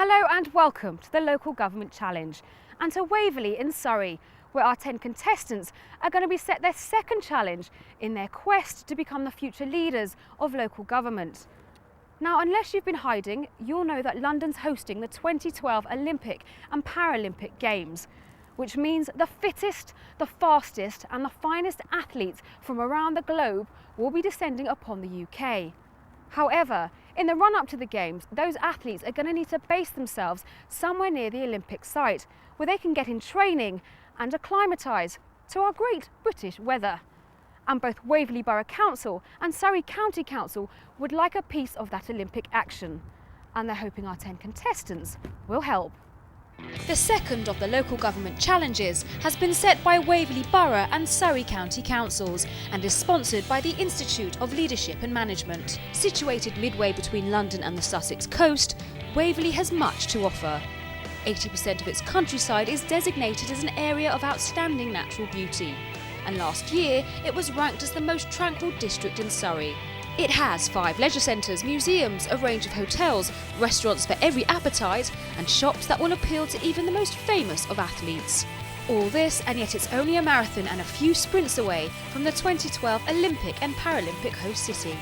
Hello and welcome to the Local Government Challenge and to Waverley in Surrey, where our 10 contestants are going to be set their second challenge in their quest to become the future leaders of local government. Now, unless you've been hiding, you'll know that London's hosting the 2012 Olympic and Paralympic Games, which means the fittest, the fastest and the finest athletes from around the globe will be descending upon the UK. However, in the run-up to the Games, those athletes are going to need to base themselves somewhere near the Olympic site, where they can get in training and acclimatise to our great British weather. And both Waverley Borough Council and Surrey County Council would like a piece of that Olympic action, and they're hoping our 10 contestants will help. The second of the local government challenges has been set by Waverley Borough and Surrey County Councils and is sponsored by the Institute of Leadership and Management. Situated midway between London and the Sussex coast, Waverley has much to offer. 80% of its countryside is designated as an area of outstanding natural beauty, and last year it was ranked as the most tranquil district in Surrey. It has 5 leisure centres, museums, a range of hotels, restaurants for every appetite and shops that will appeal to even the most famous of athletes. All this, and yet it's only a marathon and a few sprints away from the 2012 Olympic and Paralympic host city.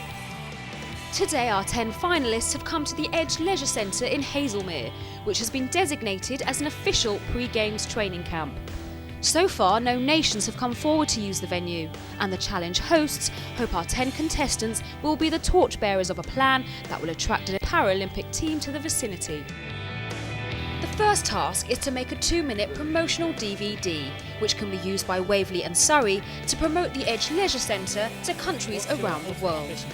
Today our 10 finalists have come to the Edge Leisure Centre in Haslemere, which has been designated as an official pre-Games training camp. So far, no nations have come forward to use the venue, and the challenge hosts hope our 10 contestants will be the torchbearers of a plan that will attract a Paralympic team to the vicinity. The first task is to make a 2-minute promotional DVD, which can be used by Waverley and Surrey to promote the Edge Leisure Centre to countries around the world.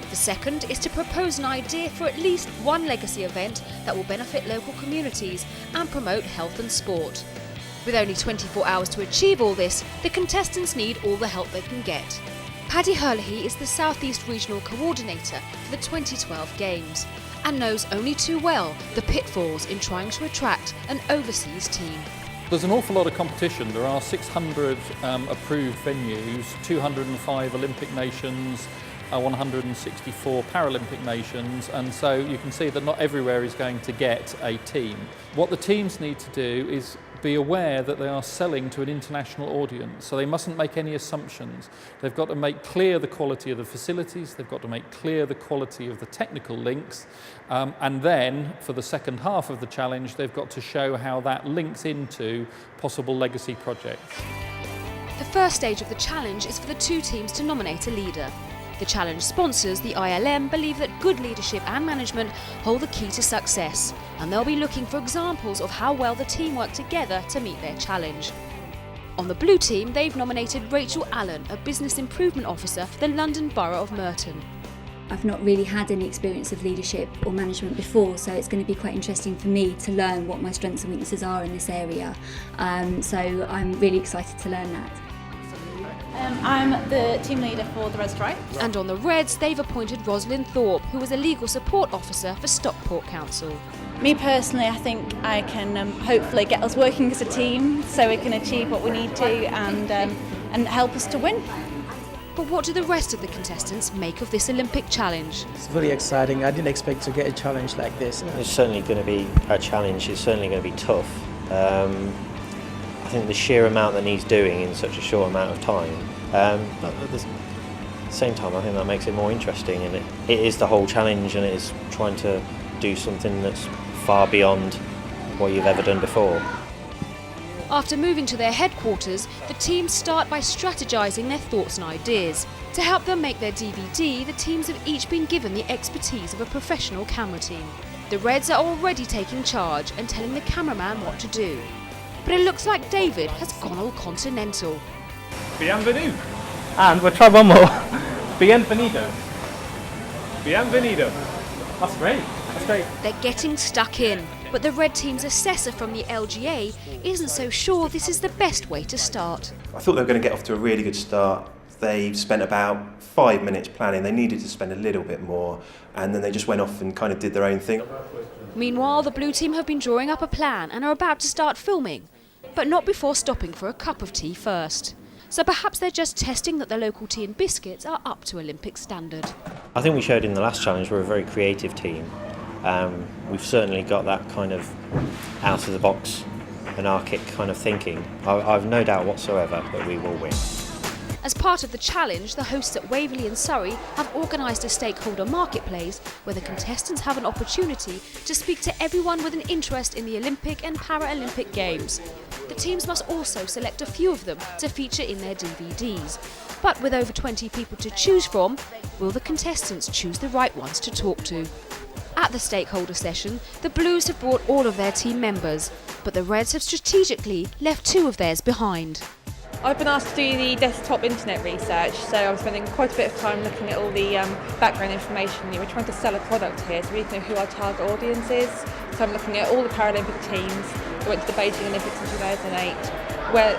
The second is to propose an idea for at least one legacy event that will benefit local communities and promote health and sport. With only 24 hours to achieve all this, the contestants need all the help they can get. Paddy Herlihy is the South East Regional Coordinator for the 2012 Games and knows only too well the pitfalls in trying to attract an overseas team. There's an awful lot of competition. There are 600 approved venues, 205 Olympic nations, 164 Paralympic nations, and so you can see that not everywhere is going to get a team. What the teams need to do is be aware that they are selling to an international audience, so they mustn't make any assumptions. They've got to make clear the quality of the facilities, they've got to make clear the quality of the technical links, and then for the second half of the challenge they've got to show how that links into possible legacy projects. The first stage of the challenge is for the 2 teams to nominate a leader. The challenge sponsors, the ILM, believe that good leadership and management hold the key to success, and they'll be looking for examples of how well the team work together to meet their challenge. On the blue team, they've nominated Rachel Allen, a business improvement officer for the London Borough of Merton. I've not really had any experience of leadership or management before, so it's going to be quite interesting for me to learn what my strengths and weaknesses are in this area. So I'm really excited to learn that. I'm the team leader for the Red Stripes. And on the Reds, they've appointed Rosalind Thorpe, who is a legal support officer for Stockport Council. Me personally, I think I can hopefully get us working as a team so we can achieve what we need to and help us to win. But what do the rest of the contestants make of this Olympic challenge? It's very exciting. I didn't expect to get a challenge like this. It's certainly going to be a challenge. It's certainly going to be tough. I think the sheer amount that needs doing in such a short amount of time, but at the same time I think that makes it more interesting, and it is the whole challenge, and it is trying to do something that's far beyond what you've ever done before. After moving to their headquarters, the teams start by strategising their thoughts and ideas. To help them make their DVD, the teams have each been given the expertise of a professional camera team. The Reds are already taking charge and telling the cameraman what to do. But it looks like David has gone all continental. Bienvenue. And we'll try one more. Bienvenido. Bienvenido. That's great. That's great. They're getting stuck in, but the Red team's assessor from the LGA isn't so sure this is the best way to start. I thought they were going to get off to a really good start. They spent about 5 minutes planning. They needed to spend a little bit more, and then they just went off and kind of did their own thing. Meanwhile, the blue team have been drawing up a plan and are about to start filming, but not before stopping for a cup of tea first. So perhaps they're just testing that the local tea and biscuits are up to Olympic standard. I think we showed in the last challenge we're a very creative team. We've certainly got that kind of out of the box, anarchic kind of thinking. I've no doubt whatsoever that we will win. As part of the challenge, the hosts at Waverley in Surrey have organised a stakeholder marketplace where the contestants have an opportunity to speak to everyone with an interest in the Olympic and Paralympic Games. The teams must also select a few of them to feature in their DVDs. But with over 20 people to choose from, will the contestants choose the right ones to talk to? At the stakeholder session, the Blues have brought all of their team members, but the Reds have strategically left 2 of theirs behind. I've been asked to do the desktop internet research, so I'm spending quite a bit of time looking at all the background information. We're trying to sell a product here, so we need to know who our target audience is. So I'm looking at all the Paralympic teams who went to the Beijing Olympics in 2008,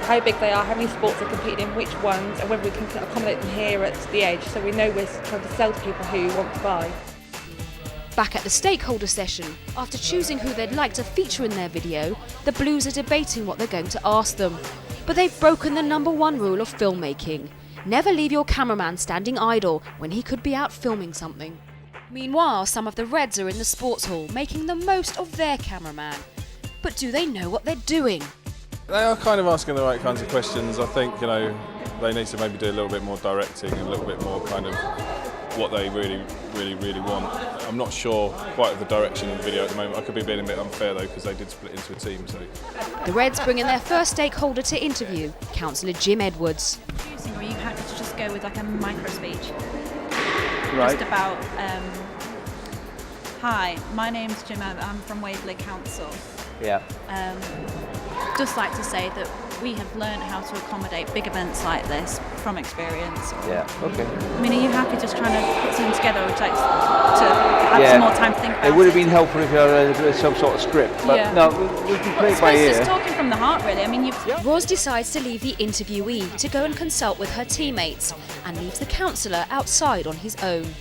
how big they are, how many sports they competed in, which ones, and whether we can accommodate them here at the Edge, so we know we're trying to sell to people who want to buy. Back at the stakeholder session, after choosing who they'd like to feature in their video, the Blues are debating what they're going to ask them. But they've broken the #1 rule of filmmaking. Never leave your cameraman standing idle when he could be out filming something. Meanwhile, some of the Reds are in the sports hall making the most of their cameraman. But do they know what they're doing? They are kind of asking the right kinds of questions. I think, they need to maybe do a little bit more directing and a little bit more kind of what they really want. I'm not sure quite of the direction of the video at the moment. I could be being a bit unfair though, because they did split into a team. So the Reds bring in their first stakeholder to interview, Councillor Jim Edwards. Or are you happy to just go with like a micro speech? Right. Just about, hi, my name's Jim, I'm from Waverley Council. Yeah. Just like to say that we have learned how to accommodate big events like this from experience. Yeah. Okay. I mean, are you happy just trying to put something together, or would you like to have some more time to think about it? It would have been helpful if you had some sort of script, but Yeah. no, we can play it by ear. Just talking from the heart, really. I mean, you've. Ros decides to leave the interviewee to go and consult with her teammates and leaves the councillor outside on his own.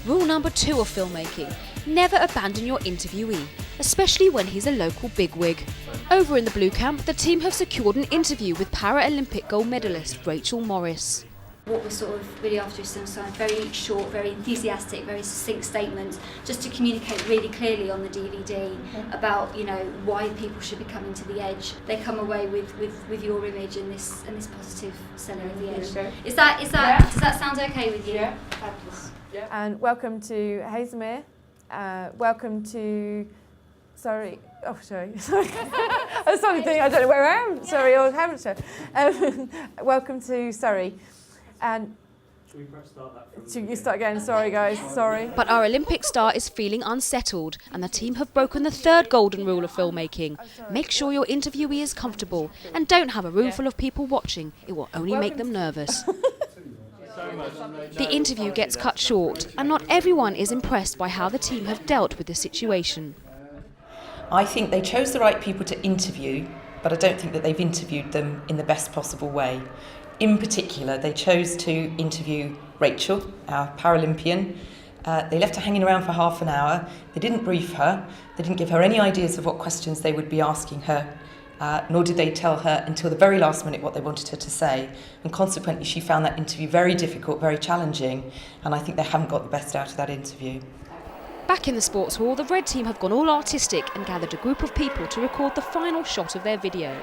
Rule number 2 of filmmaking: never abandon your interviewee, especially when he's a local bigwig. Over in the blue camp, the team have secured an interview with Paralympic gold medalist Rachel Morris. What we're sort of really after is some very short, very enthusiastic, very succinct statements, just to communicate really clearly on the DVD about why people should be coming to the Edge. They come away with your image and this positive selling of the Edge. Okay. Is that does that sound okay with you? Yeah. Fabulous. And welcome to Hazlemere. Welcome to Surrey. Oh, sorry. I was trying to think, I don't know where I am. Surrey or Hampshire. Welcome to Surrey. And should we perhaps start that from you start again? Sorry, guys. Sorry. But our Olympic star is feeling unsettled, and the team have broken the 3rd golden rule of filmmaking. Make sure your interviewee is comfortable, and don't have a room full of people watching. It will only make them nervous. The interview gets cut short, and not everyone is impressed by how the team have dealt with the situation. I think they chose the right people to interview, but I don't think that they've interviewed them in the best possible way. In particular, they chose to interview Rachel, our Paralympian. They left her hanging around for half an hour. They didn't brief her. They didn't give her any ideas of what questions they would be asking her, nor did they tell her until the very last minute what they wanted her to say. And consequently, she found that interview very difficult, very challenging, and I think they haven't got the best out of that interview. Back in the sports hall, the Red team have gone all artistic and gathered a group of people to record the final shot of their video.